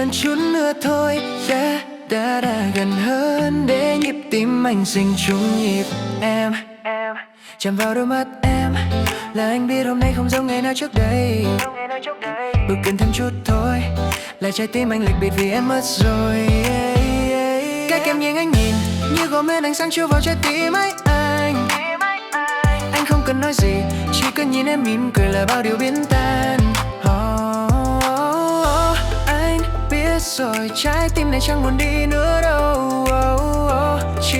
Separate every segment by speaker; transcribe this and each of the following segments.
Speaker 1: gần chút nữa thôi, yeah. Đã gần hơn để nhịp tim anh sinh chung nhịp em. Chạm vào đôi mắt em là anh biết hôm nay không giống ngày nào trước đây. Bước gần thêm chút thôi là trái tim anh lệch biệt vì em mất rồi, cách em nhìn anh nhìn như gom lên ánh sáng chiếu vào trái tim anh. Anh không cần nói gì, chỉ cần nhìn em mỉm cười là bao điều biến tan. Anh biết rồi, trái tim này chẳng buồn đi nữa đâu. Chỉ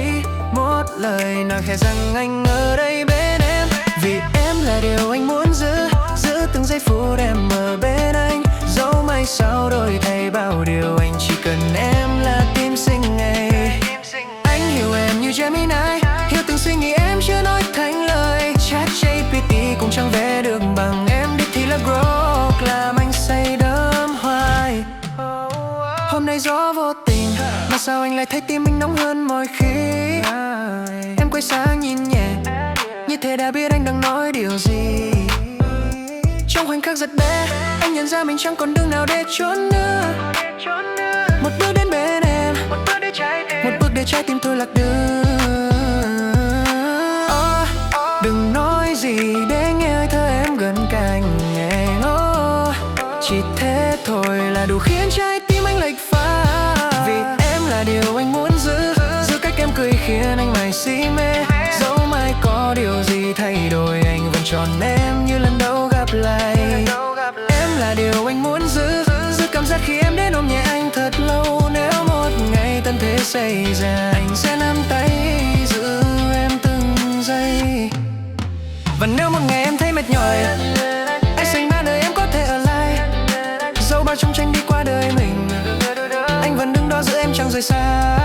Speaker 1: một lời nói khẽ rằng anh ở đây bên em, vì em là điều anh muốn giữ từng giây phút em ở bên anh. Dẫu mai sau đổi thay bao điều, anh chỉ cần em là tim sinh ngày. Anh hiểu em như Gemini, hiểu từng suy nghĩ em chưa nói thành lời. ChatGPT cũng chẳng vẽ được bằng em, đích thì là Grok làm anh say đắm hoài. Hôm nay gió vô tình mà sao anh lại thấy tim mình nóng hơn mọi khi. Em quay sang nhìn nhẹ, như thể đã biết anh đang nói điều gì. Trong khoảnh khắc giật bé, anh nhận ra mình chẳng còn đường nào để trốn nữa. Một bước đến bên em, một bước để trái tim tôi lạc đường. Đừng nói gì để nghe hơi thở em gần cạnh anh. Chỉ thế thôi là đủ khiến trái tim anh lệch pha. Vì em là điều anh muốn giữ cách em cười khiến anh mải si mê. Dẫu mai có điều gì thay đổi, anh vẫn chọn em như lần đầu gặp lại. Em là điều anh muốn giữ cảm giác khi em đến ôm nhẹ anh thật lâu. Nếu một ngày tận thế xảy ra, anh sẽ nắm tay giữ em từng giây. Và nếu một ngày em thấy mệt nhòi, anh sẽ mang nơi em có thể ở lại. Dẫu bao trong tranh đi qua đời mình, anh vẫn đứng đó giữ em chẳng rời xa.